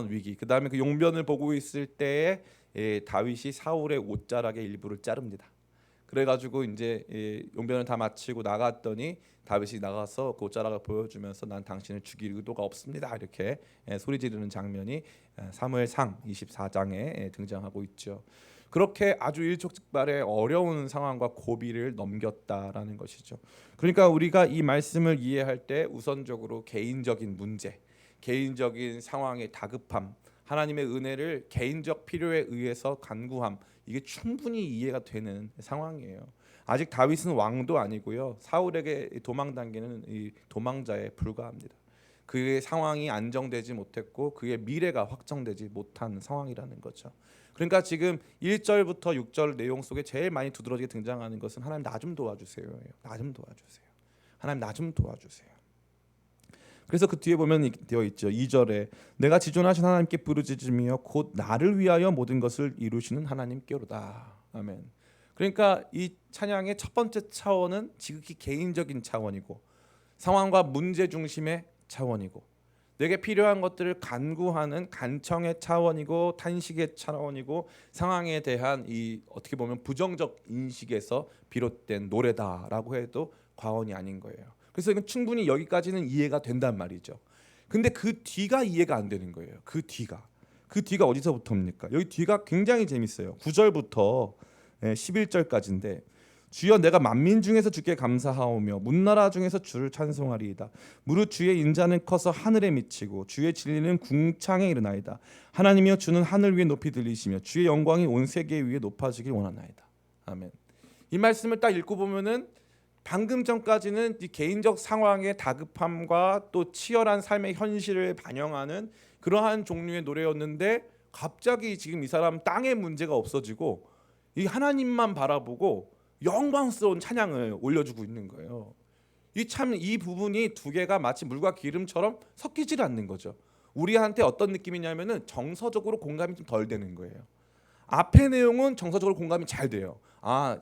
위기. 그 다음에 그 용변을 보고 있을 때에 다윗이 사울의 옷자락의 일부를 자릅니다. 그래가지고 이제 용변을 다 마치고 나갔더니 다윗이 나가서 그 옷자락을 보여주면서 난 당신을 죽일 의도가 없습니다. 이렇게 소리 지르는 장면이 사무엘상 24장에 등장하고 있죠. 그렇게 아주 일촉즉발의 어려운 상황과 고비를 넘겼다라는 것이죠. 그러니까 우리가 이 말씀을 이해할 때 우선적으로 개인적인 문제, 개인적인 상황의 다급함, 하나님의 은혜를 개인적 필요에 의해서 간구함, 이게 충분히 이해가 되는 상황이에요. 아직 다윗은 왕도 아니고요. 사울에게 도망당기는 이 도망자에 불과합니다. 그의 상황이 안정되지 못했고 그의 미래가 확정되지 못한 상황이라는 거죠. 그러니까 지금 1절부터 6절 내용 속에 제일 많이 두드러지게 등장하는 것은 하나님 나 좀 도와주세요. 나 좀 도와주세요. 하나님 나 좀 도와주세요. 그래서 그 뒤에 보면 되어 있죠. 2절에 내가 지존하신 하나님께 부르짖으며 곧 나를 위하여 모든 것을 이루시는 하나님께로다. 아멘. 그러니까 이 찬양의 첫 번째 차원은 지극히 개인적인 차원이고 상황과 문제 중심의 차원이고 내게 필요한 것들을 간구하는 간청의 차원이고 탄식의 차원이고 상황에 대한 이 어떻게 보면 부정적 인식에서 비롯된 노래다라고 해도 과언이 아닌 거예요. 그래서 이건 충분히 여기까지는 이해가 된단 말이죠. 근데 그 뒤가 이해가 안 되는 거예요. 그 뒤가 어디서부터입니까? 여기 뒤가 굉장히 재밌어요. 9절부터 11절까지인데 주여 내가 만민 중에서 주께 감사하오며 문나라 중에서 주를 찬송하리이다. 무릇 주의 인자는 커서 하늘에 미치고 주의 진리는 궁창에 이르나이다. 하나님이여 주는 하늘 위에 높이 들리시며 주의 영광이 온 세계 위에 높아지길 원하나이다. 아멘. 이 말씀을 딱 읽고 보면은 방금 전까지는 이 개인적 상황의 다급함과 또 치열한 삶의 현실을 반영하는 그러한 종류의 노래였는데 갑자기 지금 이 사람 땅의 문제가 없어지고 이 하나님만 바라보고 영광스러운 찬양을 올려주고 있는 거예요. 이 부분이 두 개가 마치 물과 기름처럼 섞이질 않는 거죠. 우리한테 어떤 느낌이냐면은 정서적으로 공감이 좀 덜 되는 거예요. 앞의 내용은 정서적으로 공감이 잘 돼요.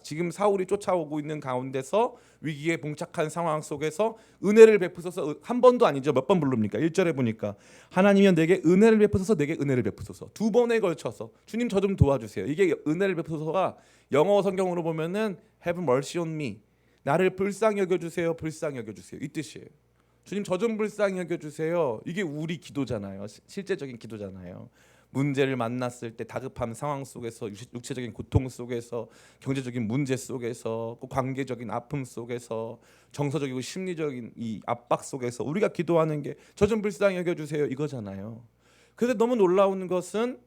지금 사울이 쫓아오고 있는 가운데서 위기에 봉착한 상황 속에서 은혜를 베푸소서. 한 번도 아니죠. 몇 번 부릅니까? 1절에 보니까 하나님이여 내게 은혜를 베푸소서. 내게 은혜를 베푸소서. 두 번에 걸쳐서 주님 저 좀 도와주세요. 이게 은혜를 베푸소서가 영어 성경으로 보면은 Have mercy on me. 나를 불쌍히 여겨주세요. 불쌍히 여겨주세요. 이 뜻이에요. 주님 저 좀 불쌍히 여겨주세요. 이게 우리 기도잖아요. 실제적인 기도잖아요. 문제를 만났을 때 다급한 상황 속에서 육체적인 고통 속에서 경제적인 문제 속에서 관계적인 아픔 속에서 정서적이고 심리적인 이 압박 속에서 우리가 기도하는 게 저 좀 불쌍히 여겨주세요 이거잖아요. 그런데 너무 놀라운 것은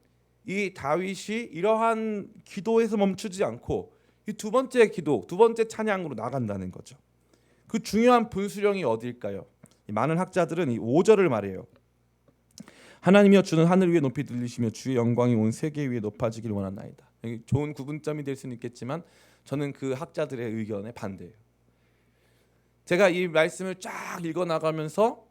이 다윗이 이러한 기도에서 멈추지 않고 이 두 번째 기도, 두 번째 찬양으로 나간다는 거죠. 그 중요한 분수령이 어디일까요? 많은 학자들은 이 5절을 말해요. 하나님이여 주는 하늘 위에 높이 들리시며 주의 영광이 온 세계 위에 높아지길 원하나이다. 좋은 구분점이 될 수는 있겠지만 저는 그 학자들의 의견에 반대예요. 제가 이 말씀을 쫙 읽어 나가면서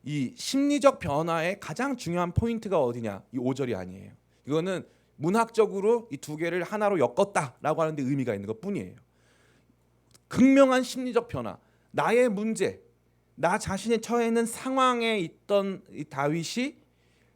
이 심리적 변화의 가장 중요한 포인트가 어디냐? 이 5절이 아니에요. 이거는 문학적으로 이 두 개를 하나로 엮었다라고 하는데 의미가 있는 것뿐이에요. 극명한 심리적 변화, 나의 문제, 나 자신의 처해 있는 상황에 있던 이 다윗이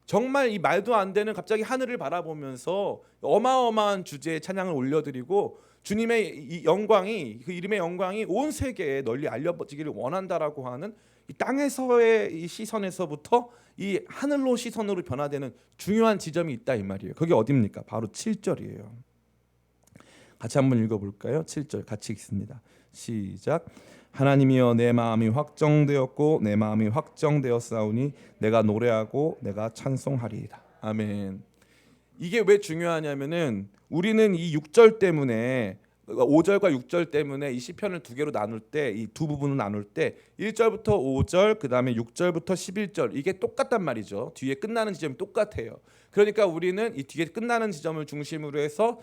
정말 이 말도 안 되는 갑자기 하늘을 바라보면서 어마어마한 주제의 찬양을 올려드리고 주님의 이 영광이 그 이름의 영광이 온 세계에 널리 알려지기를 원한다라고 하는 이 땅에서의 이 시선에서부터 이 하늘로 시선으로 변화되는 중요한 지점이 있다 이 말이에요. 그게 어디입니까? 바로 7절이에요. 같이 한번 읽어볼까요? 7절 같이 읽습니다. 시작. 하나님이여 내 마음이 확정되었고 내 마음이 확정되었사오니 내가 노래하고 내가 찬송하리이다. 아멘. 이게 왜 중요하냐면은 우리는 이 6절 때문에 5절과 6절 때문에 이 시편을 두 개로 나눌 때 이 두 부분을 나눌 때 1절부터 5절 그다음에 6절부터 11절 이게 똑같단 말이죠. 뒤에 끝나는 지점이 똑같아요. 그러니까 우리는 이 뒤에 끝나는 지점을 중심으로 해서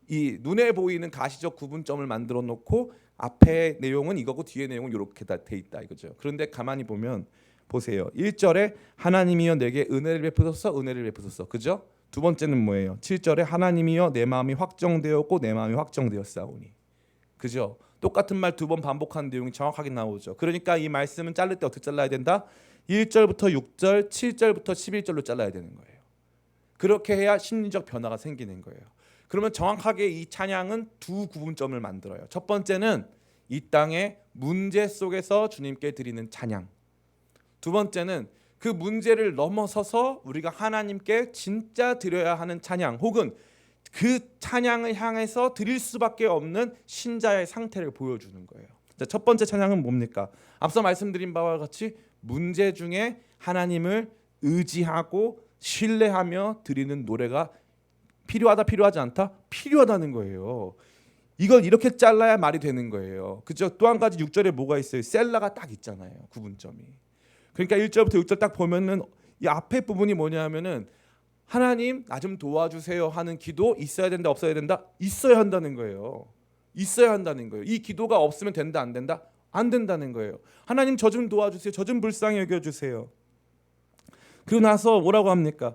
이 눈에 보이는 가시적 구분점을 만들어 놓고 앞에 내용은 이거고 뒤에 내용은 이렇게 다 돼 있다 이거죠. 그런데 가만히 보면 보세요. 1절에 하나님이여 내게 은혜를 베푸소서 은혜를 베푸소서. 그죠? 두 번째는 뭐예요? 7절에 하나님이여 내 마음이 확정되었고 내 마음이 확정되었사오니. 그죠? 똑같은 말 두 번 반복하는 내용이 정확하게 나오죠. 그러니까 이 말씀은 자를 때 어떻게 잘라야 된다? 1절부터 6절, 7절부터 11절로 잘라야 되는 거예요. 그렇게 해야 심리적 변화가 생기는 거예요. 그러면 정확하게 이 찬양은 두 구분점을 만들어요. 첫 번째는 이 땅의 문제 속에서 주님께 드리는 찬양. 두 번째는 그 문제를 넘어서서 우리가 하나님께 진짜 드려야 하는 찬양, 혹은 그 찬양을 향해서 드릴 수밖에 없는 신자의 상태를 보여주는 거예요. 첫 번째 찬양은 뭡니까? 앞서 말씀드린 바와 같이 문제 중에 하나님을 의지하고 신뢰하며 드리는 노래가 필요하다, 필요하지 않다? 필요하다는 거예요. 이걸 이렇게 잘라야 말이 되는 거예요. 그죠? 또 한 가지 6절에 뭐가 있어요? 셀라가 딱 있잖아요. 구분점이. 그러니까 1절부터 6절 딱 보면은 이 앞에 부분이 뭐냐면은 하나님 나 좀 도와주세요 하는 기도 있어야 된다, 없어야 된다? 있어야 한다는 거예요. 있어야 한다는 거예요. 이 기도가 없으면 된다, 안 된다? 안 된다는 거예요. 하나님 저 좀 도와주세요. 저 좀 불쌍히 여겨주세요. 그리고 나서 뭐라고 합니까?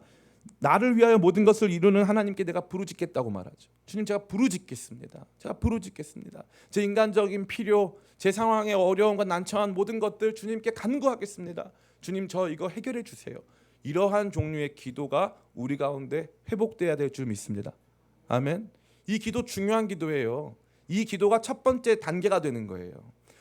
나를 위하여 모든 것을 이루는 하나님께 내가 부르짖겠다고 말하죠. 주님 제가 부르짖겠습니다. 제가 부르짖겠습니다. 제 인간적인 필요, 제 상황의 어려움과 난처한 모든 것들 주님께 간구하겠습니다. 주님 저 이거 해결해 주세요. 이러한 종류의 기도가 우리 가운데 회복돼야 될 줄 믿습니다. 아멘. 이 기도 중요한 기도예요. 이 기도가 첫 번째 단계가 되는 거예요.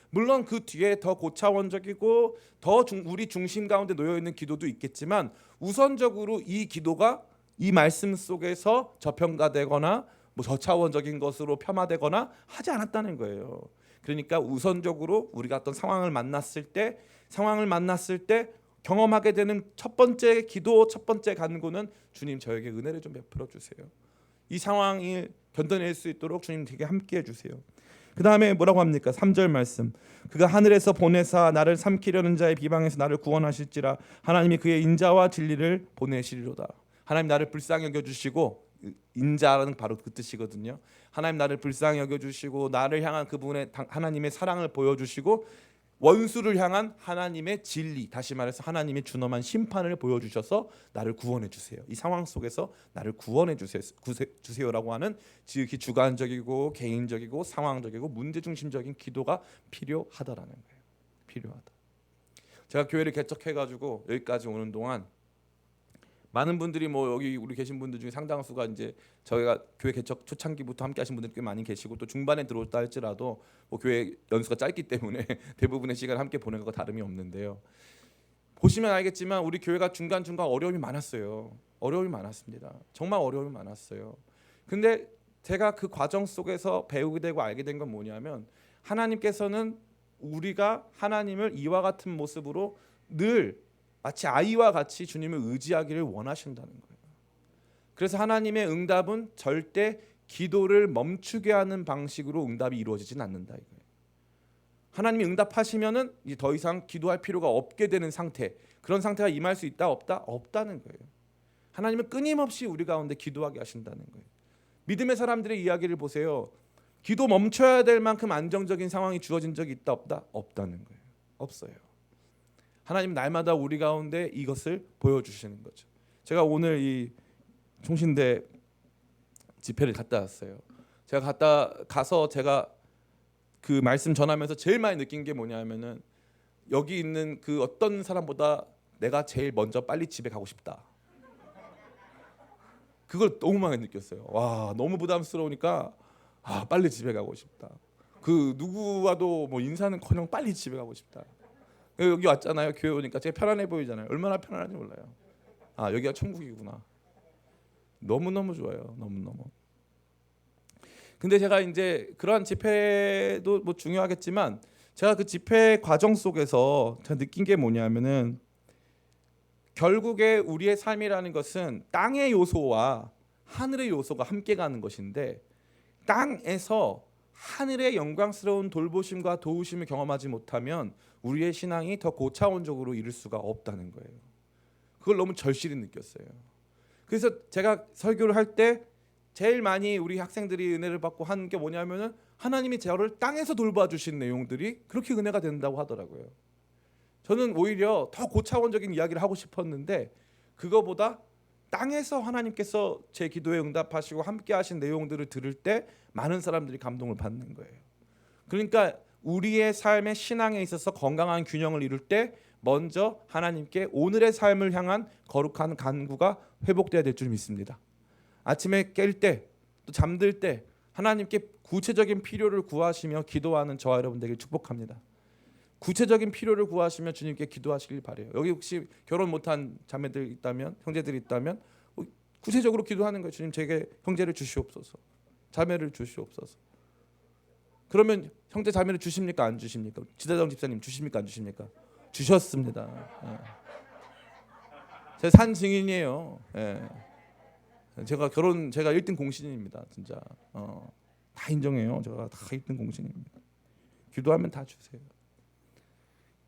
물론 그 뒤에 더 고차원적이고 더 우리 중심 가운데 놓여 있는 기도도 있겠지만 우선적으로 이 기도가 이 말씀 속에서 저평가되거나 뭐 저차원적인 것으로 폄하되거나 하지 않았다는 거예요. 그러니까 우선적으로 우리가 어떤 상황을 만났을 때 경험하게 되는 첫 번째 기도, 첫 번째 간구는 주님 저에게 은혜를 좀 베풀어 주세요. 이 상황을 견뎌낼 수 있도록 주님 되게 함께해 주세요. 그 다음에 뭐라고 합니까? 3절 말씀. 그가 하늘에서 보내사 나를 삼키려는 자의 비방에서 나를 구원하실지라. 하나님이 그의 인자와 진리를 보내시리로다. 하나님 나를 불쌍히 여겨주시고, 인자라는 바로 그 뜻이거든요. 하나님 나를 불쌍히 여겨주시고 나를 향한 그분의 하나님의 사랑을 보여주시고 원수를 향한 하나님의 진리, 다시 말해서 하나님의 준엄한 심판을 보여주셔서 나를 구원해 주세요. 이 상황 속에서 나를 구원해 주세요라고 하는 지극히 주관적이고 개인적이고 상황적이고 문제중심적인 기도가 필요하다라는 거예요. 필요하다. 제가 교회를 개척해가지고 여기까지 오는 동안 많은 분들이 뭐 여기 우리 계신 분들 중에 상당수가 이제 저희가 교회 개척 초창기부터 함께 하신 분들이 꽤 많이 계시고 또 중반에 들어왔다 할지라도 뭐 교회 연수가 짧기 때문에 대부분의 시간을 함께 보낸 것과 다름이 없는데요. 보시면 알겠지만 우리 교회가 중간중간 어려움이 많았어요. 어려움이 많았습니다. 정말 어려움이 많았어요. 근데 제가 그 과정 속에서 배우게 되고 알게 된 건 뭐냐면 하나님께서는 우리가 하나님을 이와 같은 모습으로 늘 마치 아이와 같이 주님을 의지하기를 원하신다는 거예요. 그래서 하나님의 응답은 절대 기도를 멈추게 하는 방식으로 응답이 이루어지진 않는다 이거예요. 하나님이 응답하시면은 이제 더 이상 기도할 필요가 없게 되는 상태, 그런 상태가 임할 수 있다 없다? 없다는 거예요. 하나님은 끊임없이 우리 가운데 기도하게 하신다는 거예요. 믿음의 사람들의 이야기를 보세요. 기도 멈춰야 될 만큼 안정적인 상황이 주어진 적이 있다 없다? 없다는 거예요. 없어요. 하나님 날마다 우리 가운데 이것을 보여주시는 거죠. 제가 오늘 이 총신대 집회를 갔다 왔어요. 제가 가서 제가 그 말씀 전하면서 제일 많이 느낀 게 뭐냐면은 여기 있는 그 어떤 사람보다 내가 제일 먼저 빨리 집에 가고 싶다. 그걸 너무 많이 느꼈어요. 와, 너무 부담스러우니까 빨리 집에 가고 싶다. 그 누구와도 뭐 인사는커녕 빨리 집에 가고 싶다. 여기 왔잖아요. 교회 오니까 제가 편안해 보이잖아요. 얼마나 편안한지 몰라요. 여기가 천국이구나. 너무너무 좋아요. 너무너무. 근데 제가 이제 그러한 집회도 뭐 중요하겠지만 제가 그 집회 과정 속에서 제가 느낀 게 뭐냐면은 결국에 우리의 삶이라는 것은 땅의 요소와 하늘의 요소가 함께 가는 것인데 땅에서 하늘의 영광스러운 돌보심과 도우심을 경험하지 못하면 우리의 신앙이 더 고차원적으로 이룰 수가 없다는 거예요. 그걸 너무 절실히 느꼈어요. 그래서 제가 설교를 할 때 제일 많이 우리 학생들이 은혜를 받고 하는 게 뭐냐면은 하나님이 저를 땅에서 돌봐주신 내용들이 그렇게 은혜가 된다고 하더라고요. 저는 오히려 더 고차원적인 이야기를 하고 싶었는데 그거보다 땅에서 하나님께서 제 기도에 응답하시고 함께 하신 내용들을 들을 때 많은 사람들이 감동을 받는 거예요. 그러니까 우리의 삶의 신앙에 있어서 건강한 균형을 이룰 때 먼저 하나님께 오늘의 삶을 향한 거룩한 간구가 회복돼야 될 줄 믿습니다. 아침에 깰 때 또 잠들 때 하나님께 구체적인 필요를 구하시며 기도하는 저와 여러분 되길 축복합니다. 구체적인 필요를 구하시며 주님께 기도하시길 바라요. 여기 혹시 결혼 못한 자매들 있다면, 형제들이 있다면 구체적으로 기도하는 거예요. 주님, 제게 형제를 주시옵소서, 자매를 주시옵소서. 그러면 형제 자매를 주십니까 안 주십니까? 지다정 집사님 주십니까 안 주십니까? 주셨습니다. 제 산 증인이에요. 제가 1등 공신입니다. 진짜 다 인정해요. 제가 다 1등 공신입니다. 기도하면 다 주세요.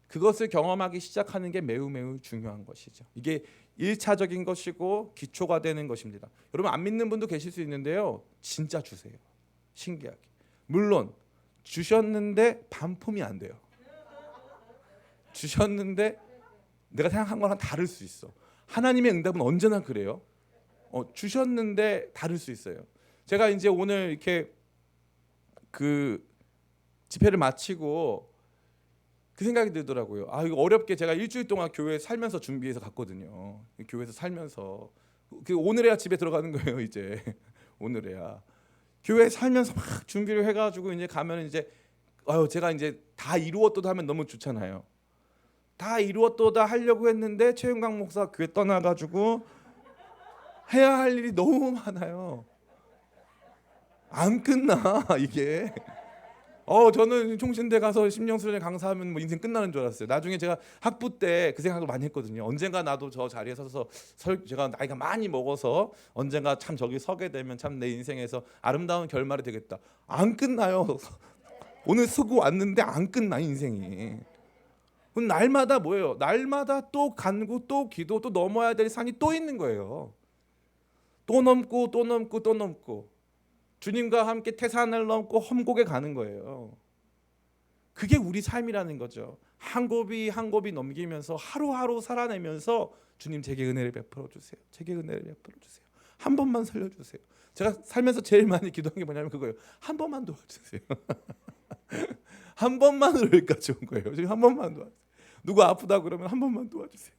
그것을 경험하기 시작하는 게 매우 매우 중요한 것이죠. 이게 1차적인 것이고 기초가 되는 것입니다. 여러분 안 믿는 분도 계실 수 있는데요. 진짜 주세요. 신기하게. 물론 주셨는데 반품이 안 돼요. 주셨는데 내가 생각한 거랑 다를 수 있어. 하나님의 응답은 언제나 그래요. 주셨는데 다를 수 있어요. 제가 이제 오늘 이렇게 그 집회를 마치고 그 생각이 들더라고요. 이거 어렵게 제가 일주일 동안 교회에 살면서 준비해서 갔거든요. 교회에서 살면서 오늘에야 집에 들어가는 거예요. 이제 오늘에야 교회에 살면서 막 준비를 해가지고 이제 가면 이제 제가 이제 다 이루었도다 하면 너무 좋잖아요. 다 이루었도다 하려고 했는데 최윤강 목사 교회 떠나가지고 해야 할 일이 너무 많아요. 안 끝나 이게. 저는 총신대 가서 심령수련회 강사하면 뭐 인생 끝나는 줄 알았어요. 나중에 제가 학부 때 그 생각을 많이 했거든요. 언젠가 나도 저 자리에 서서 제가 나이가 많이 먹어서 언젠가 참 저기 서게 되면 참 내 인생에서 아름다운 결말이 되겠다. 안 끝나요. 오늘 쓰고 왔는데 안 끝나 인생이. 그럼 날마다 뭐예요? 날마다 또 간구, 또 기도, 또 넘어야 될 산이 또 있는 거예요. 또 넘고 또 넘고 또 넘고 주님과 함께 태산을 넘고 험곡에 가는 거예요. 그게 우리 삶이라는 거죠. 한 곱이 한 곱이 넘기면서 하루하루 살아내면서 주님 제게 은혜를 베풀어 주세요. 제게 은혜를 베풀어 주세요. 한 번만 살려주세요. 제가 살면서 제일 많이 기도한 게 뭐냐면 그거예요. 한 번만 도와주세요. 한 번만으로 여기까지 온 거예요. 지금 한 번만 도와주세요. 누구 아프다 그러면 한 번만 도와주세요.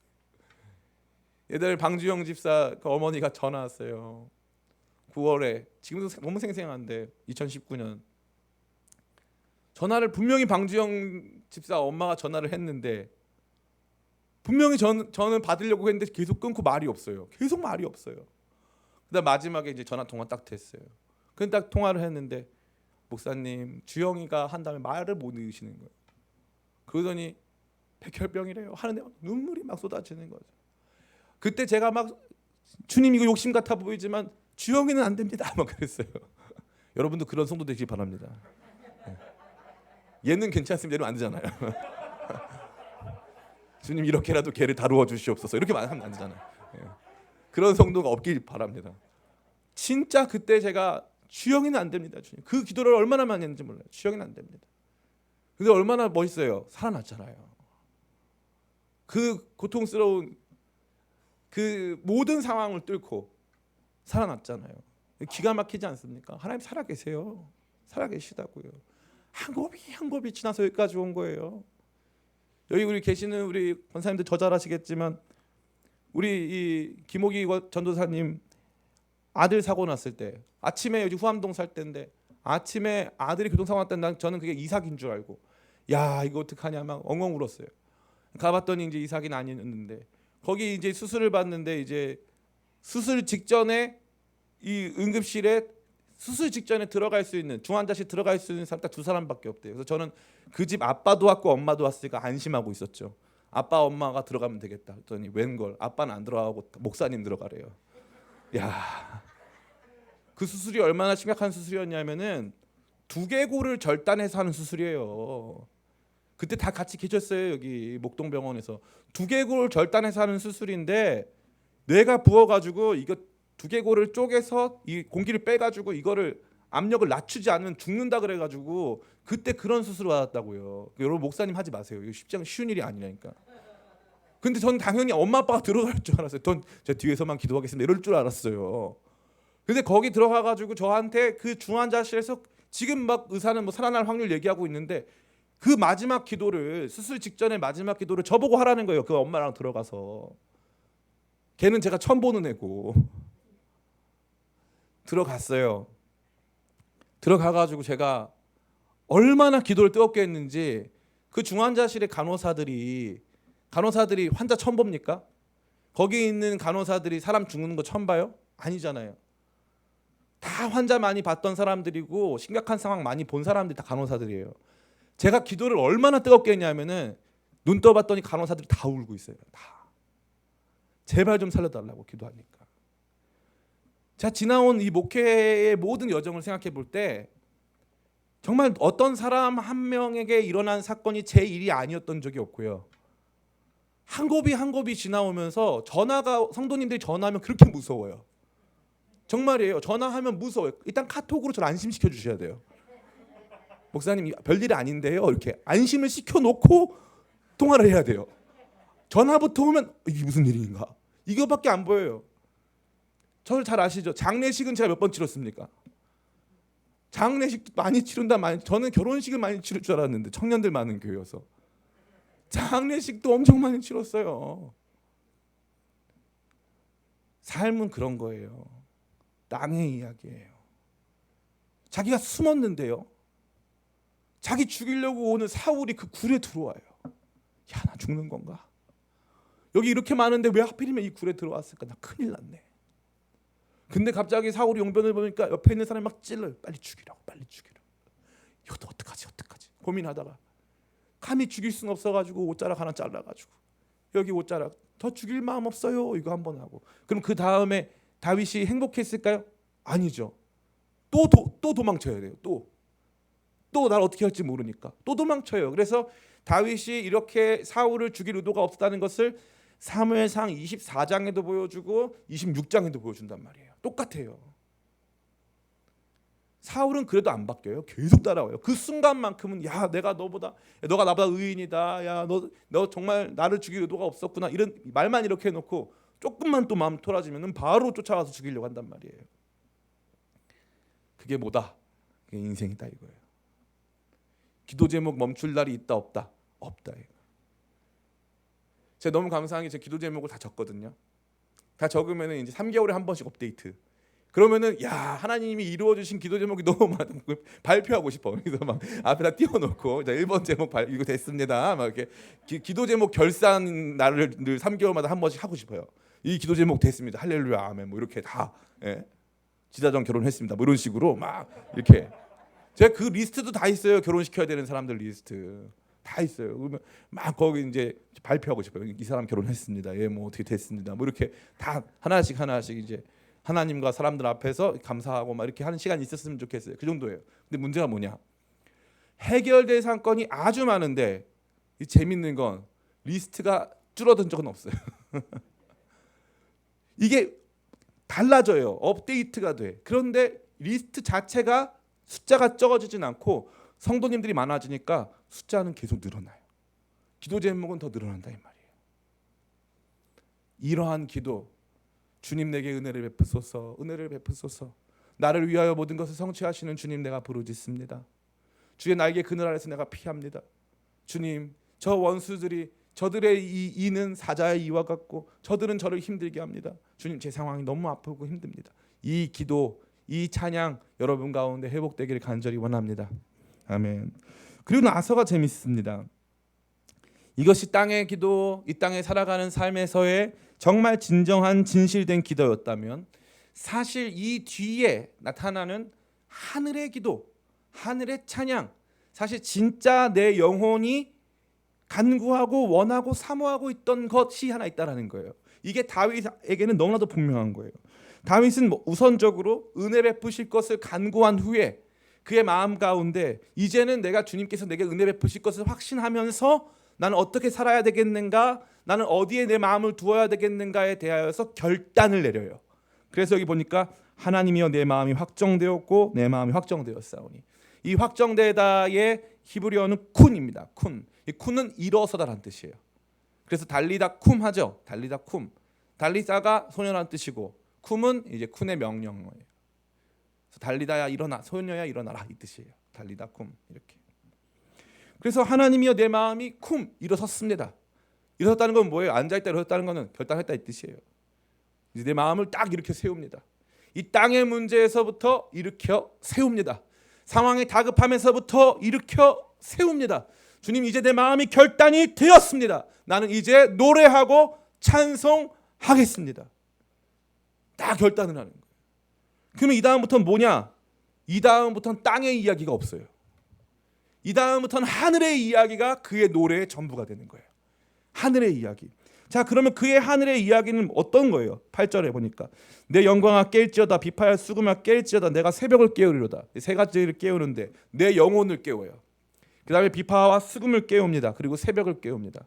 예전에 방주영 집사 그 어머니가 전화 왔어요. 9월에 지금도 너무 생생한데 2019년 전화를 분명히 방주영 집사 엄마가 전화를 했는데 분명히 저는 받으려고 했는데 계속 끊고 말이 없어요. 계속 말이 없어요. 그다음 마지막에 이제 전화 통화 딱 됐어요. 근데 딱 통화를 했는데 목사님 주영이가 한 다음에 말을 못 이으시는 거예요. 그러더니 백혈병이래요. 하는데 눈물이 막 쏟아지는 거죠. 그때 제가 막 주님 이거 욕심 같아 보이지만 주영이는 안 됩니다. 막 그랬어요. 여러분도 그런 성도 되시기 바랍니다. 얘는 괜찮습니다. 얘는 안 되잖아요. 주님 이렇게라도 걔를 다루어 주시옵소서. 이렇게 말하면 안 되잖아요. 그런 성도가 없길 바랍니다. 진짜 그때 제가 주영이는 안 됩니다. 주님. 그 기도를 얼마나 많이 했는지 몰라요. 주영이는 안 됩니다. 근데 얼마나 멋있어요. 살아났잖아요. 그 고통스러운 그 모든 상황을 뚫고 살아났잖아요. 기가 막히지 않습니까? 하나님 살아계세요. 살아계시다고요. 한 곱이 한 곱이 지나서 여기까지 온 거예요. 여기 우리 계시는 우리 권사님들 저 잘 아시겠지만 우리 이 김옥희 전도사님 아들 사고 났을 때 아침에 여기 후암동 살 때인데 아침에 아들이 교통사고 났다는 저는 그게 이삭인 줄 알고 야 이거 어떡하냐 막 엉엉 울었어요. 가봤더니 이제 이삭이 아니었는데 거기 이제 수술을 받는데 이제 수술 직전에 이 응급실에 수술 직전에 들어갈 수 있는 중환자실 들어갈 수 있는 사람 딱 두 사람밖에 없대요. 그래서 저는 그 집 아빠도 왔고 엄마도 왔으니까 안심하고 있었죠. 아빠 엄마가 들어가면 되겠다. 그랬더니 웬걸 아빠는 안 들어가고 목사님 들어가래요. 야, 그 수술이 얼마나 심각한 수술이었냐면은 두개골을 절단해서 하는 수술이에요. 그때 다 같이 계셨어요. 여기 목동병원에서 두개골을 절단해서 하는 수술인데 뇌가 부어가지고 이거 두개골을 쪼개서 이 공기를 빼가지고 이거를 압력을 낮추지 않으면 죽는다 그래가지고 그때 그런 수술을 받았다고요. 여러분 목사님 하지 마세요. 이거 쉬운 일이 아니라니까. 근데 전 당연히 엄마 아빠가 들어갈 줄 알았어요. 전 제 뒤에서만 기도하겠습니다. 이럴 줄 알았어요. 근데 거기 들어가가지고 저한테 그 중환자실에서 지금 막 의사는 뭐 살아날 확률 얘기하고 있는데 그 마지막 기도를, 수술 직전의 마지막 기도를 저보고 하라는 거예요. 그 엄마랑 들어가서. 걔는 제가 처음 보는 애고. 들어갔어요. 들어가가지고 제가 얼마나 기도를 뜨겁게 했는지, 그 중환자실의 간호사들이 환자 처음 봅니까? 거기 있는 간호사들이 사람 죽는 거 처음 봐요? 아니잖아요. 다 환자 많이 봤던 사람들이고 심각한 상황 많이 본 사람들이 다 간호사들이에요. 제가 기도를 얼마나 뜨겁게 했냐면은 눈 떠봤더니 간호사들이 다 울고 있어요. 다. 제발 좀 살려달라고 기도하니까. 제가 지나온 이 목회의 모든 여정을 생각해 볼 때 정말 어떤 사람 한 명에게 일어난 사건이 제 일이 아니었던 적이 없고요. 한 곱이 한 곱이 지나오면서 성도님들이 전화하면 그렇게 무서워요. 정말이에요. 전화하면 무서워요. 일단 카톡으로 저를 안심시켜 주셔야 돼요. 목사님 별일 아닌데요. 이렇게 안심을 시켜놓고 통화를 해야 돼요. 전화부터 오면 이게 무슨 일인가? 이거밖에 안 보여요. 저를 잘 아시죠? 장례식은 제가 몇 번 치렀습니까? 장례식도 많이 치른다 많이. 저는 결혼식을 많이 치를 줄 알았는데 청년들 많은 교회여서 장례식도 엄청 많이 치렀어요. 삶은 그런 거예요. 땅의 이야기예요. 자기가 숨었는데요. 자기 죽이려고 오는 사울이 그 굴에 들어와요. 야, 나 죽는 건가? 여기 이렇게 많은데 왜 하필이면 이 굴에 들어왔을까? 나 큰일 났네. 근데 갑자기 사울이 용변을 보니까 옆에 있는 사람이 막 찔러요. 빨리 죽이라고. 이것도 어떡하지 고민하다가 감히 죽일 수는 없어가지고 옷자락 하나 잘라가지고 여기 옷자락 더 죽일 마음 없어요. 이거 한번 하고. 그럼 그 다음에 다윗이 행복했을까요? 아니죠. 또 도망쳐야 돼요. 또 날 어떻게 할지 모르니까 또 도망쳐요. 그래서 다윗이 이렇게 사울을 죽일 의도가 없었다는 것을 사무엘상 24장에도 보여주고 26장에도 보여준단 말이에요. 똑같아요. 사울은 그래도 안 바뀌어요. 계속 따라와요. 그 순간만큼은 야, 너가 나보다 의인이다. 야, 너 정말 나를 죽일 의도가 없었구나. 이런 말만 이렇게 해놓고 조금만 또 마음 돌아지면은 바로 쫓아가서 죽이려고 한단 말이에요. 그게 뭐다? 그게 인생이다 이거예요. 기도 제목 멈출 날이 있다 없다? 없다 이거. 제가 너무 감사한 게 제 기도 제목을 다 적거든요. 다 적으면은 이제 3개월에 한 번씩 업데이트. 그러면은 야, 하나님이 이루어 주신 기도 제목이 너무 많아. 발표하고 싶어. 그래서 막 앞에다 띄워 놓고 자, 1번 제목 이거 됐습니다. 막 이렇게 기도 제목 결산 날을 늘 3개월마다 한 번씩 하고 싶어요. 이 기도 제목 됐습니다. 할렐루야 아멘. 뭐 이렇게 다 지자정 결혼했습니다. 뭐 이런 식으로 막 이렇게 제가 그 리스트도 다 있어요. 결혼시켜야 되는 사람들 리스트 다 있어요. 그러면 막 거기 이제 발표하고 싶어요. 이 사람 결혼했습니다. 뭐 어떻게 됐습니다. 뭐 이렇게 다 하나씩 이제 하나님과 사람들 앞에서 감사하고 막 이렇게 하는 시간이 있었으면 좋겠어요. 그 정도예요. 근데 문제가 뭐냐? 해결될 사건이 아주 많은데 이 재밌는 건 리스트가 줄어든 적은 없어요. 이게 달라져요. 업데이트가 돼. 그런데 리스트 자체가 숫자가 적어지진 않고 성도님들이 많아지니까 숫자는 계속 늘어나요. 기도 제목은 더 늘어난다 이 말이에요. 이러한 기도, 주님 내게 은혜를 베푸소서. 나를 위하여 모든 것을 성취하시는 주님 내가 부르짖습니다. 주의 날개 그늘 아래서 내가 피합니다. 주님, 저 원수들이 저들의 이 이는 사자의 이와 같고 저들은 저를 힘들게 합니다. 주님, 제 상황이 너무 아프고 힘듭니다. 이 기도, 이 찬양 여러분 가운데 회복되기를 간절히 원합니다. 아멘. 그리고 나서가 재밌습니다. 이것이 땅의 기도, 이 땅에 살아가는 삶에서의 정말 진정한 진실된 기도였다면 사실 이 뒤에 나타나는 하늘의 기도, 하늘의 찬양, 사실 진짜 내 영혼이 간구하고 원하고 사모하고 있던 것이 하나 있다라는 거예요. 이게 다윗에게는 너무나도 분명한 거예요. 다윗은 우선적으로 은혜 베푸실 것을 간구한 후에 그의 마음 가운데 이제는 내가 주님께서 내게 은혜 베푸실 것을 확신하면서 나는 어떻게 살아야 되겠는가, 나는 어디에 내 마음을 두어야 되겠는가에 대하여서 결단을 내려요. 그래서 여기 보니까 하나님이여 내 마음이 확정되었고 내 마음이 확정되었사오니, 이 확정되다의 히브리어는 쿤입니다. 쿤. 이 쿤은 일어서다라는 뜻이에요. 그래서 달리다 쿰 하죠. 달리다 쿰. 달리다가 소녀라는 뜻이고 쿰은 이제 쿤의 명령어예요. 그래서 달리다야 일어나, 소녀야 일어나라 이 뜻이에요. 달리다 쿰 이렇게. 그래서 하나님이여 내 마음이 쿰 일어섰습니다. 일어섰다는 건 뭐예요? 앉아있다 일어섰다는 것은 결단했다 이 뜻이에요. 이제 내 마음을 딱 일으켜 세웁니다. 이 땅의 문제에서부터 일으켜 세웁니다. 상황이 다급함에서부터 일으켜 세웁니다. 주님 이제 내 마음이 결단이 되었습니다. 나는 이제 노래하고 찬송하겠습니다. 딱 결단을 하는 거예요. 그러면 이 다음부터는 뭐냐? 이 다음부터는 땅의 이야기가 없어요. 이 다음부터는 하늘의 이야기가 그의 노래의 전부가 되는 거예요. 하늘의 이야기. 자, 그러면 그의 하늘의 이야기는 어떤 거예요? 8절에 보니까 내 영광아 깰지어다 비파야 수금아 깰지어다 내가 새벽을 깨우리로다. 세 가지를 깨우는데 내 영혼을 깨워요. 그 다음에 비파와 수금을 깨웁니다. 그리고 새벽을 깨웁니다.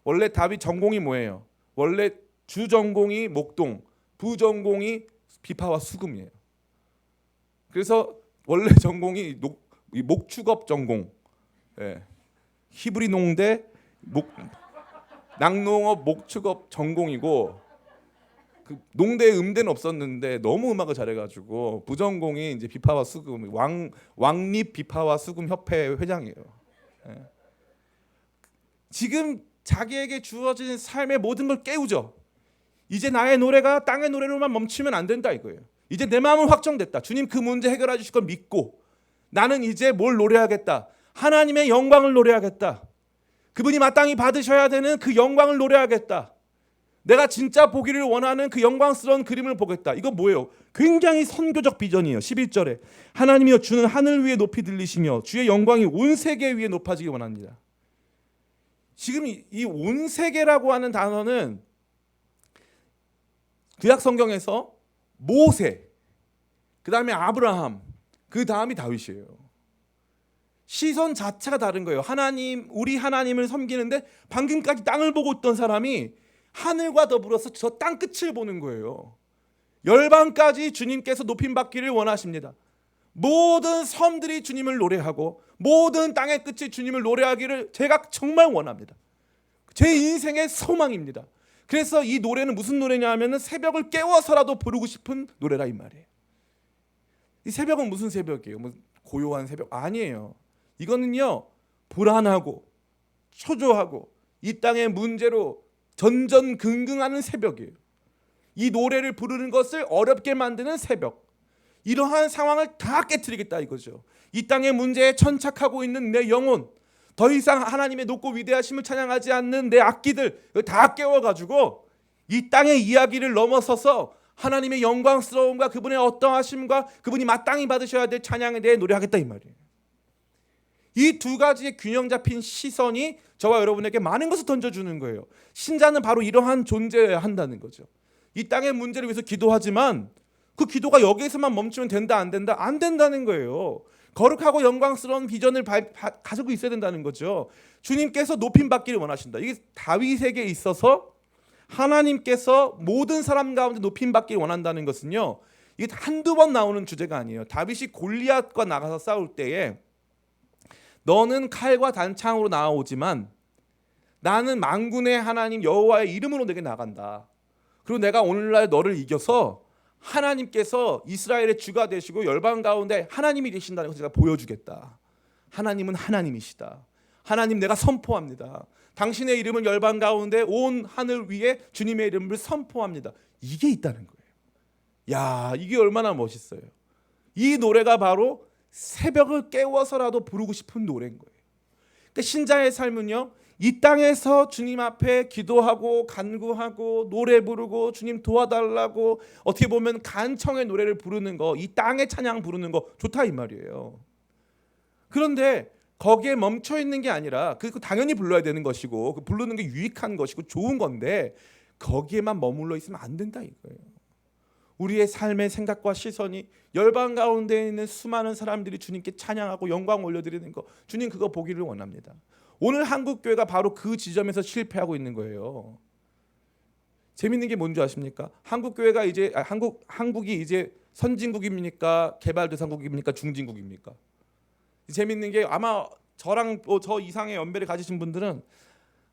원래 다윗 전공이 뭐예요? 원래 주 전공이 목동, 부 전공이 비파와 수금이에요. 그래서 원래 전공이 목축업 전공, 예. 히브리 농대 낙농업 목축업 전공이고 그 농대에 음대는 없었는데 너무 음악을 잘해가지고 부전공이 이제 비파와 수금 왕립 비파와 수금 협회 회장이에요. 예. 지금 자기에게 주어진 삶의 모든 걸 깨우죠. 이제 나의 노래가 땅의 노래로만 멈추면 안 된다 이거예요. 이제 내 마음은 확정됐다. 주님 그 문제 해결해 주실 걸 믿고 나는 이제 뭘 노래하겠다. 하나님의 영광을 노래하겠다. 그분이 마땅히 받으셔야 되는 그 영광을 노래하겠다. 내가 진짜 보기를 원하는 그 영광스러운 그림을 보겠다. 이거 뭐예요? 굉장히 선교적 비전이에요. 11절에 하나님이여 주는 하늘 위에 높이 들리시며 주의 영광이 온 세계 위에 높아지기 원합니다. 지금 이 온 세계라고 하는 단어는 구약 성경에서 모세, 그 다음에 아브라함, 그 다음이 다윗이에요. 시선 자체가 다른 거예요. 하나님, 우리 하나님을 섬기는데 방금까지 땅을 보고 있던 사람이 하늘과 더불어서 저 땅 끝을 보는 거예요. 열방까지 주님께서 높임받기를 원하십니다. 모든 섬들이 주님을 노래하고 모든 땅의 끝이 주님을 노래하기를 제가 정말 원합니다. 제 인생의 소망입니다. 그래서 이 노래는 무슨 노래냐 하면 새벽을 깨워서라도 부르고 싶은 노래라 이 말이에요. 이 새벽은 무슨 새벽이에요? 뭐 고요한 새벽? 아니에요. 이거는요 불안하고 초조하고 이 땅의 문제로 전전긍긍하는 새벽이에요. 이 노래를 부르는 것을 어렵게 만드는 새벽. 이러한 상황을 다 깨트리겠다 이거죠. 이 땅의 문제에 천착하고 있는 내 영혼, 더 이상 하나님의 높고 위대하심을 찬양하지 않는 내 악기들 다 깨워가지고 이 땅의 이야기를 넘어서서 하나님의 영광스러움과 그분의 어떠하심과 그분이 마땅히 받으셔야 될 찬양에 대해 노래하겠다 이 말이에요. 이 두 가지의 균형 잡힌 시선이 저와 여러분에게 많은 것을 던져주는 거예요. 신자는 바로 이러한 존재여야 한다는 거죠. 이 땅의 문제를 위해서 기도하지만 그 기도가 여기에서만 멈추면 된다 안 된다? 안 된다는 거예요. 거룩하고 영광스러운 비전을 가지고 있어야 된다는 거죠. 주님께서 높임받기를 원하신다. 이게 다윗에게 있어서 하나님께서 모든 사람 가운데 높임받기를 원한다는 것은요, 이게 한두 번 나오는 주제가 아니에요. 다윗이 골리앗과 나가서 싸울 때에 너는 칼과 단창으로 나아오지만 나는 만군의 하나님 여호와의 이름으로 내게 나간다. 그리고 내가 오늘날 너를 이겨서 하나님께서 이스라엘의 주가 되시고 열방 가운데 하나님이 되신다는 것을 제가 보여주겠다. 하나님은 하나님이시다. 하나님 내가 선포합니다. 당신의 이름은 열방 가운데 온 하늘 위에 주님의 이름을 선포합니다. 이게 있다는 거예요. 야, 이게 얼마나 멋있어요. 이 노래가 바로 새벽을 깨워서라도 부르고 싶은 노래인 거예요. 그러니까 신자의 삶은요, 이 땅에서 주님 앞에 기도하고 간구하고 노래 부르고 주님 도와달라고 어떻게 보면 간청의 노래를 부르는 거, 이 땅의 찬양 부르는 거 좋다 이 말이에요. 그런데 거기에 멈춰 있는 게 아니라 그 당연히 불러야 되는 것이고 그 부르는 게 유익한 것이고 좋은 건데 거기에만 머물러 있으면 안 된다 이거예요. 우리의 삶의 생각과 시선이 열방 가운데 있는 수많은 사람들이 주님께 찬양하고 영광 올려드리는 거, 주님 그거 보기를 원합니다. 오늘 한국교회가 바로 그 지점에서 실패하고 있는 거예요. 재밌는 게 뭔지 아십니까? 한국교회가 이제 한국이 이제 선진국입니까? 개발도상국입니까? 중진국입니까? 재밌는 게 아마 저랑 저 이상의 연배를 가지신 분들은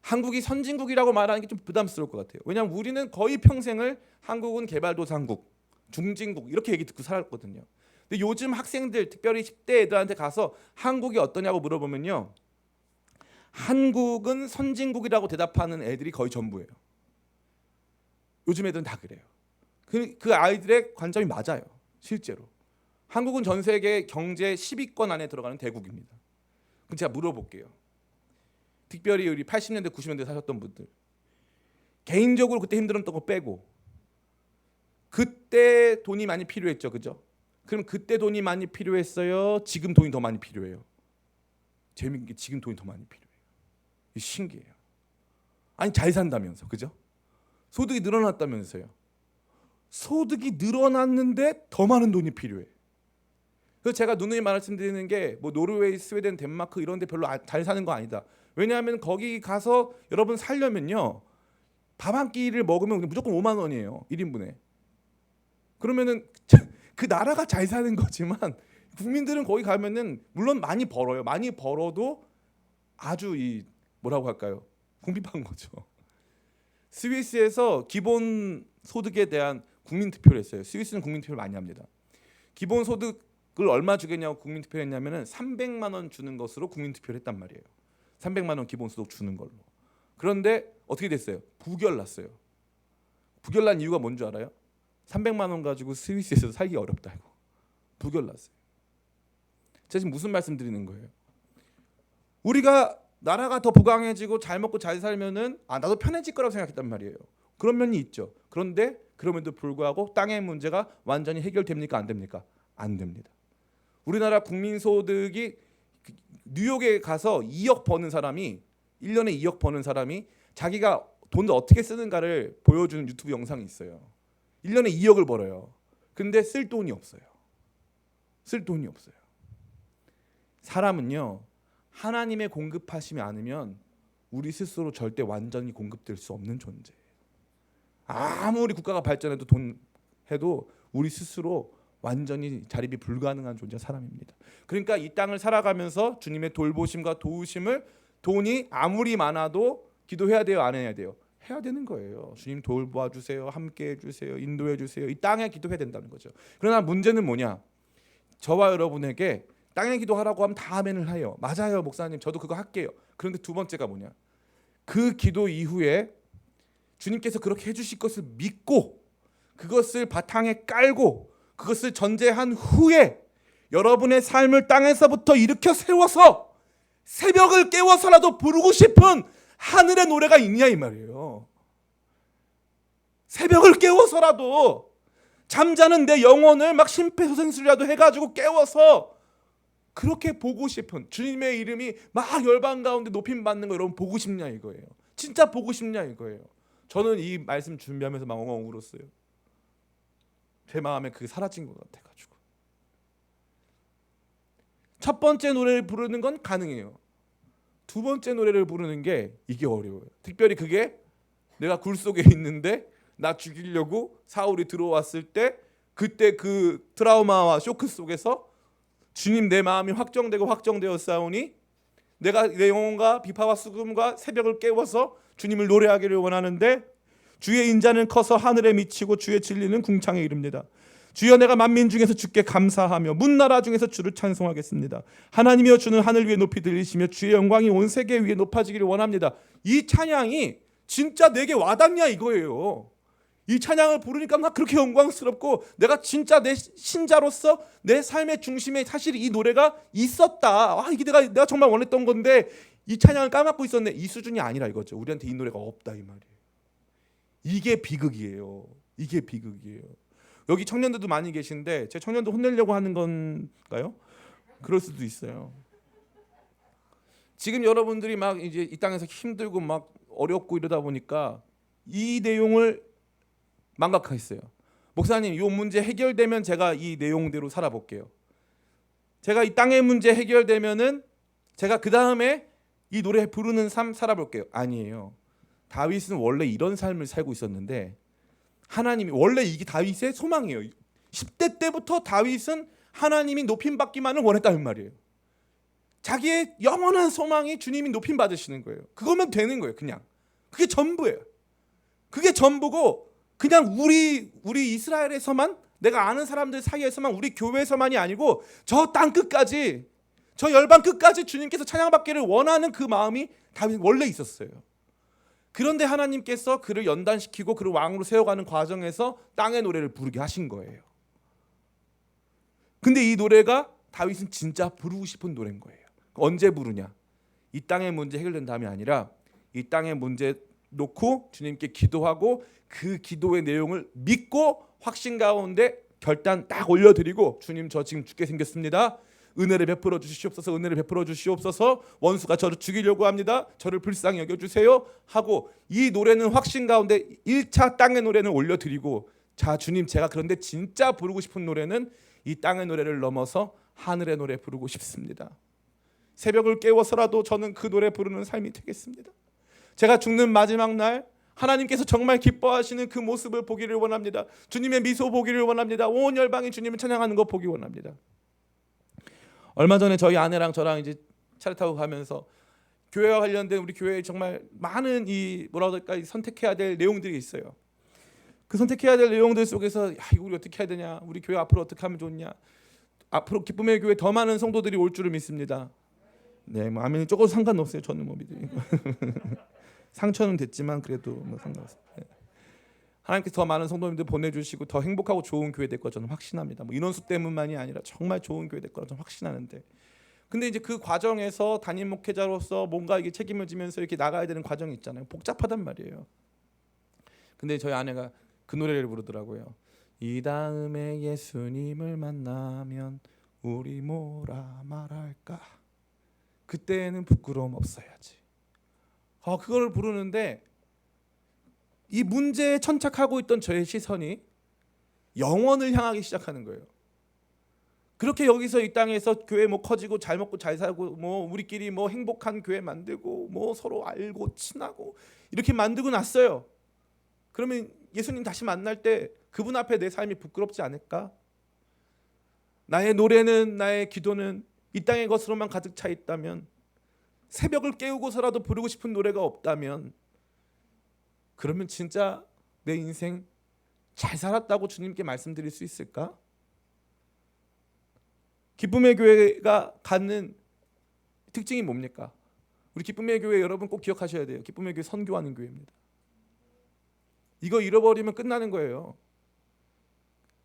한국이 선진국이라고 말하는 게 좀 부담스러울 것 같아요. 왜냐하면 우리는 거의 평생을 한국은 개발도상국, 중진국 이렇게 얘기 듣고 살았거든요. 근데 요즘 학생들, 특별히 10대 애들한테 가서 한국이 어떠냐고 물어보면요, 한국은 선진국이라고 대답하는 애들이 거의 전부예요. 요즘 애들은 다 그래요. 그 아이들의 관점이 맞아요. 실제로 한국은 전 세계 경제 10위권 안에 들어가는 대국입니다. 그럼 제가 물어볼게요. 특별히 우리 80년대 90년대 사셨던 분들, 개인적으로 그때 힘들었던 거 빼고 그때 돈이 많이 필요했죠, 그죠? 그럼 그때 돈이 많이 필요했어요? 지금 돈이 더 많이 필요해요? 재밌는 게 지금 돈이 더 많이 필요해요. 신기해요. 아니 잘 산다면서, 그죠? 소득이 늘어났다면서요. 소득이 늘어났는데 더 많은 돈이 필요해. 그래서 제가 누누이 말씀드리는 게 뭐 노르웨이, 스웨덴, 덴마크 이런 데 별로 잘 사는 거 아니다. 왜냐하면 거기 가서 여러분 살려면요, 밥 한 끼를 먹으면 무조건 5만 원이에요. 1인분에. 그러면은 그 나라가 잘 사는 거지만 국민들은 거기 가면은 물론 많이 벌어요. 많이 벌어도 아주 이 뭐라고 할까요? 궁핍한 거죠. 스위스에서 기본 소득에 대한 국민 투표를 했어요. 스위스는 국민 투표를 많이 합니다. 기본 소득을 얼마 주겠냐고 국민 투표를 했냐면은 300만 원 주는 것으로 국민 투표를 했단 말이에요. 300만 원 기본 소득 주는 걸로. 그런데 어떻게 됐어요? 부결났어요. 부결난 이유가 뭔 줄 알아요? 300만 원 가지고 스위스에서 살기 어렵다고 부결났어요. 제가 지금 무슨 말씀 드리는 거예요? 우리가 나라가 더 부강해지고 잘 먹고 잘 살면은 나도 편해질 거라고 생각했단 말이에요. 그런 면이 있죠. 그런데 그럼에도 불구하고 땅의 문제가 완전히 해결됩니까? 안 됩니까? 안 됩니다. 우리나라 국민소득이 뉴욕에 가서 2억 버는 사람이 1년에 2억 버는 사람이 자기가 돈을 어떻게 쓰는가를 보여주는 유튜브 영상이 있어요. 1년에 2억을 벌어요. 근데 쓸 돈이 없어요. 쓸 돈이 없어요. 사람은요, 하나님의 공급하시지 않으면 우리 스스로 절대 완전히 공급될 수 없는 존재예요. 아무리 국가가 발전해도 돈 해도 우리 스스로 완전히 자립이 불가능한 존재 사람입니다. 그러니까 이 땅을 살아가면서 주님의 돌보심과 도우심을 돈이 아무리 많아도 기도해야 돼요, 안 해야 돼요? 해야 되는 거예요. 주님 돌봐 주세요, 함께 해주세요, 인도해 주세요. 이 땅에 기도해야 된다는 거죠. 그러나 문제는 뭐냐? 저와 여러분에게 땅에 기도하라고 하면 다 아멘을 해요. 맞아요, 목사님, 저도 그거 할게요. 그런데 두 번째가 뭐냐? 그 기도 이후에 주님께서 그렇게 해주실 것을 믿고 그것을 바탕에 깔고 그것을 전제한 후에 여러분의 삶을 땅에서부터 일으켜 세워서 새벽을 깨워서라도 부르고 싶은 하늘의 노래가 있냐 이 말이에요. 새벽을 깨워서라도 잠자는 내 영혼을 막 심폐소생술이라도 해가지고 깨워서 그렇게 보고 싶은, 주님의 이름이 막 열방 가운데 높임 받는 거 여러분 보고 싶냐 이거예요. 진짜 보고 싶냐 이거예요. 저는 이 말씀 준비하면서 막 엉엉 울었어요. 제 마음에 그게 사라진 것 같아가지고. 첫 번째 노래를 부르는 건 가능해요. 두 번째 노래를 부르는 게 이게 어려워요. 특별히 그게 내가 굴 속에 있는데 나 죽이려고 사울이 들어왔을 때 그때 그 트라우마와 쇼크 속에서 주님 내 마음이 확정되어 싸우니 내가 내 영혼과 비파와 수금과 새벽을 깨워서 주님을 노래하기를 원하는데 주의 인자는 커서 하늘에 미치고 주의 진리는 궁창에 이릅니다. 주여 내가 만민 중에서 주께 감사하며 문나라 중에서 주를 찬송하겠습니다. 하나님이여 주는 하늘 위에 높이 들리시며 주의 영광이 온 세계 위에 높아지기를 원합니다. 이 찬양이 진짜 내게 와닿냐 이거예요. 이 찬양을 부르니까 막 그렇게 영광스럽고 내가 진짜 내 신자로서 내 삶의 중심에 사실 이 노래가 있었다. 이게 내가 정말 원했던 건데 이 찬양을 까먹고 있었네. 이 수준이 아니라 이거죠. 우리한테 이 노래가 없다 이 말이에요. 이게 비극이에요. 이게 비극이에요. 여기 청년들도 많이 계신데 제 청년들 혼내려고 하는 건가요? 그럴 수도 있어요. 지금 여러분들이 막 이제 이 땅에서 힘들고 막 어렵고 이러다 보니까 이 내용을 망각했어요. 목사님, 이 문제 해결되면 제가 이 내용대로 살아볼게요. 제가 이 땅의 문제 해결되면은 제가 그 다음에 이 노래 부르는 삶 살아볼게요. 아니에요. 다윗은 원래 이런 삶을 살고 있었는데 하나님이 원래 이게 다윗의 소망이에요. 10대 때부터 다윗은 하나님이 높임 받기만을 원했다는 말이에요. 자기의 영원한 소망이 주님이 높임 받으시는 거예요. 그거면 되는 거예요. 그냥 그게 전부예요. 그게 전부고 그냥 우리 이스라엘에서만 내가 아는 사람들 사이에서만 우리 교회에서만이 아니고 저 땅 끝까지 저 열방 끝까지 주님께서 찬양받기를 원하는 그 마음이 다윗 원래 있었어요. 그런데 하나님께서 그를 연단시키고 그를 왕으로 세워가는 과정에서 땅의 노래를 부르게 하신 거예요. 근데 이 노래가 다윗은 진짜 부르고 싶은 노래인 거예요. 언제 부르냐? 이 땅의 문제 해결된 다음이 아니라 이 땅의 문제 놓고 주님께 기도하고 그 기도의 내용을 믿고 확신 가운데 결단 딱 올려드리고, 주님 저 지금 죽게 생겼습니다. 은혜를 베풀어 주시옵소서. 은혜를 베풀어 주시옵소서. 원수가 저를 죽이려고 합니다. 저를 불쌍히 여겨주세요 하고, 이 노래는 확신 가운데 1차 땅의 노래는 올려드리고, 자 주님 제가 그런데 진짜 부르고 싶은 노래는 이 땅의 노래를 넘어서 하늘의 노래 부르고 싶습니다. 새벽을 깨워서라도 저는 그 노래 부르는 삶이 되겠습니다. 제가 죽는 마지막 날 하나님께서 정말 기뻐하시는 그 모습을 보기를 원합니다. 주님의 미소 보기를 원합니다. 온 열방이 주님을 찬양하는 거 보기 원합니다. 얼마 전에 저희 아내랑 저랑 이제 차를 타고 가면서 교회와 관련된 우리 교회에 정말 많은 이 뭐라고 할까 선택해야 될 내용들이 있어요. 그 선택해야 될 내용들 속에서 이거 우리 어떻게 해야 되냐, 우리 교회 앞으로 어떻게 하면 좋냐, 앞으로 기쁨의 교회 더 많은 성도들이 올 줄을 믿습니다. 네, 뭐 아멘이 조금 상관없어요. 저는 뭐 믿으니까 상처는 됐지만 그래도 뭐 상관없어요. 네. 하나님께서 더 많은 성도님들 보내주시고 더 행복하고 좋은 교회 될 거 저는 확신합니다. 뭐 인원수 때문만이 아니라 정말 좋은 교회 될 거라 저는 확신하는데, 근데 이제 그 과정에서 담임 목회자로서 뭔가 이게 책임을 지면서 이렇게 나가야 되는 과정이 있잖아요. 복잡하단 말이에요. 근데 저희 아내가 그 노래를 부르더라고요. 이 다음에 예수님을 만나면 우리 뭐라 말할까? 그때는 부끄러움 없어야지. 그걸 부르는데 이 문제에 천착하고 있던 저의 시선이 영원을 향하기 시작하는 거예요. 그렇게 여기서 이 땅에서 교회 뭐 커지고 잘 먹고 잘 살고 뭐 우리끼리 뭐 행복한 교회 만들고 뭐 서로 알고 친하고 이렇게 만들고 났어요. 그러면 예수님 다시 만날 때 그분 앞에 내 삶이 부끄럽지 않을까? 나의 노래는, 나의 기도는 이 땅의 것으로만 가득 차 있다면, 새벽을 깨우고서라도 부르고 싶은 노래가 없다면, 그러면 진짜 내 인생 잘 살았다고 주님께 말씀드릴 수 있을까? 기쁨의 교회가 갖는 특징이 뭡니까? 우리 기쁨의 교회 여러분 꼭 기억하셔야 돼요. 기쁨의 교회 선교하는 교회입니다. 이거 잃어버리면 끝나는 거예요.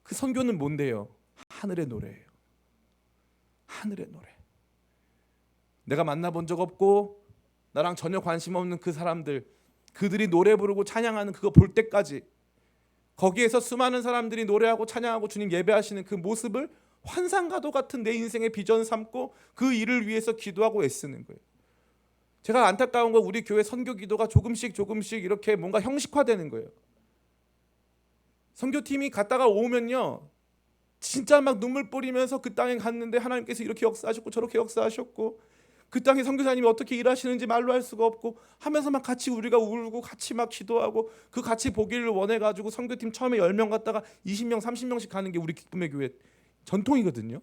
그 선교는 뭔데요? 하늘의 노래예요. 하늘의 노래. 내가 만나본 적 없고 나랑 전혀 관심 없는 그 사람들, 그들이 노래 부르고 찬양하는 그거 볼 때까지, 거기에서 수많은 사람들이 노래하고 찬양하고 주님 예배하시는 그 모습을 환상과도 같은 내 인생의 비전 삼고 그 일을 위해서 기도하고 애쓰는 거예요. 제가 안타까운 건 우리 교회 선교 기도가 조금씩 이렇게 뭔가 형식화되는 거예요. 선교팀이 갔다가 오면요, 진짜 막 눈물 뿌리면서 그 땅에 갔는데 하나님께서 이렇게 역사하셨고 저렇게 역사하셨고 그 땅에 선교사님이 어떻게 일하시는지 말로 할 수가 없고 하면서 막 같이 우리가 울고 같이 막 기도하고 그 같이 보기를 원해가지고 선교팀 처음에 10명 갔다가 20명 30명씩 가는 게 우리 기쁨의 교회 전통이거든요.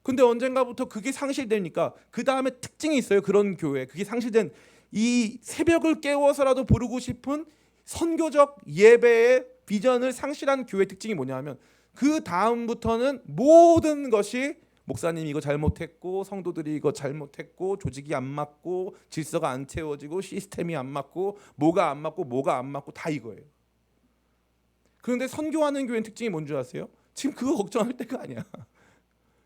근데 언젠가부터 그게 상실되니까 그 다음에 특징이 있어요. 그런 교회, 그게 상실된 이 새벽을 깨워서라도 부르고 싶은 선교적 예배의 비전을 상실한 교회 특징이 뭐냐면, 그 다음부터는 모든 것이 목사님이 이거 잘못했고 성도들이 이거 잘못했고 조직이 안 맞고 질서가 안 채워지고 시스템이 안 맞고 뭐가 안 맞고 다 이거예요. 그런데 선교하는 교회의 특징이 뭔지 아세요? 지금 그거 걱정할 때가 아니야.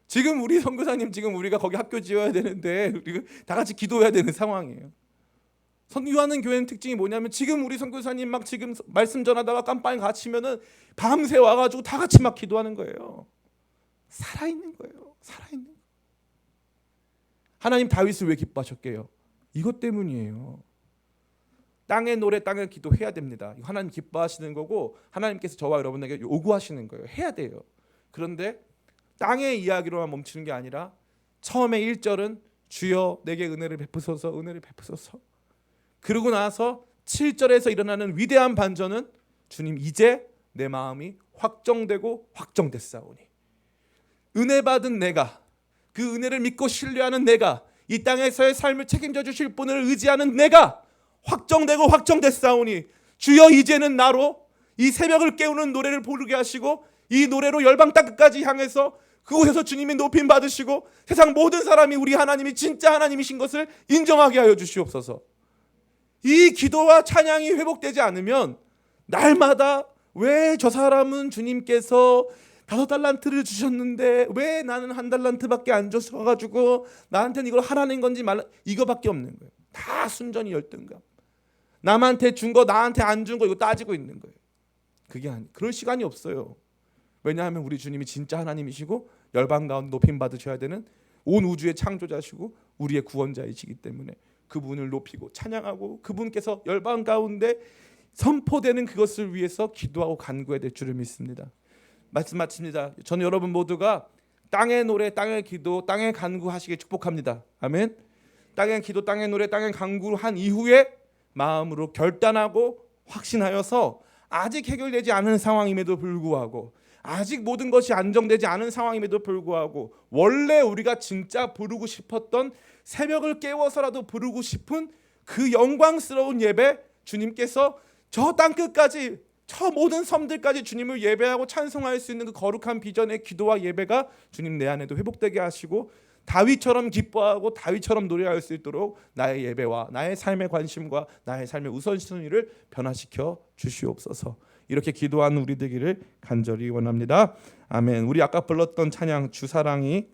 지금 우리 선교사님, 지금 우리가 거기 학교 지어야 되는데 우리가 다 같이 기도해야 되는 상황이에요. 선교하는 교회는 특징이 뭐냐면, 지금 우리 선교사님 막 지금 말씀 전하다가 깜빡이 갇히면은 밤새 와가지고 다 같이 막 기도하는 거예요. 살아있는 거예요. 살아있는 거예요. 하나님 다윗을 왜 기뻐하셨게요? 이것 때문이에요. 땅의 노래, 땅의 기도 해야 됩니다. 하나님 기뻐하시는 거고 하나님께서 저와 여러분에게 요구하시는 거예요. 해야 돼요. 그런데 땅의 이야기로만 멈추는 게 아니라 처음에 1절은 주여 내게 은혜를 베푸소서, 은혜를 베푸소서. 그러고 나서 7절에서 일어나는 위대한 반전은 주님 이제 내 마음이 확정되고 확정됐사오니, 은혜 받은 내가, 그 은혜를 믿고 신뢰하는 내가, 이 땅에서의 삶을 책임져 주실 분을 의지하는 내가 확정되고 확정됐사오니 주여 이제는 나로 이 새벽을 깨우는 노래를 부르게 하시고 이 노래로 열방 땅 끝까지 향해서 그곳에서 주님이 높임 받으시고 세상 모든 사람이 우리 하나님이 진짜 하나님이신 것을 인정하게 하여 주시옵소서. 이 기도와 찬양이 회복되지 않으면 날마다 왜 저 사람은 주님께서 5달란트를 주셨는데 왜 나는 1달란트밖에 안 줘가지고 나한테는 이걸 하라는 건지 말라, 이거밖에 없는 거예요. 다 순전히 열등감. 남한테 준 거 나한테 안 준 거 이거 따지고 있는 거예요. 그럴 시간이 없어요. 왜냐하면 우리 주님이 진짜 하나님이시고 열방 가운데 높임 받으셔야 되는 온 우주의 창조자시고 우리의 구원자이시기 때문에 그분을 높이고 찬양하고 그분께서 열방 가운데 선포되는 그것을 위해서 기도하고 간구해야 될 줄을 믿습니다. 말씀 마칩니다. 저는 여러분 모두가 땅의 노래, 땅의 기도, 땅의 간구하시길 축복합니다. 아멘. 땅의 기도, 땅의 노래, 땅의 간구를 한 이후에 마음으로 결단하고 확신하여서 아직 해결되지 않은 상황임에도 불구하고 아직 모든 것이 안정되지 않은 상황임에도 불구하고 원래 우리가 진짜 부르고 싶었던 새벽을 깨워서라도 부르고 싶은 그 영광스러운 예배, 주님께서 저 땅끝까지 저 모든 섬들까지 주님을 예배하고 찬송할 수 있는 그 거룩한 비전의 기도와 예배가 주님 내 안에도 회복되게 하시고 다윗처럼 기뻐하고 다윗처럼 노래할 수 있도록 나의 예배와 나의 삶의 관심과 나의 삶의 우선순위를 변화시켜 주시옵소서. 이렇게 기도하는 우리 되기를 간절히 원합니다. 아멘. 우리 아까 불렀던 찬양 주사랑이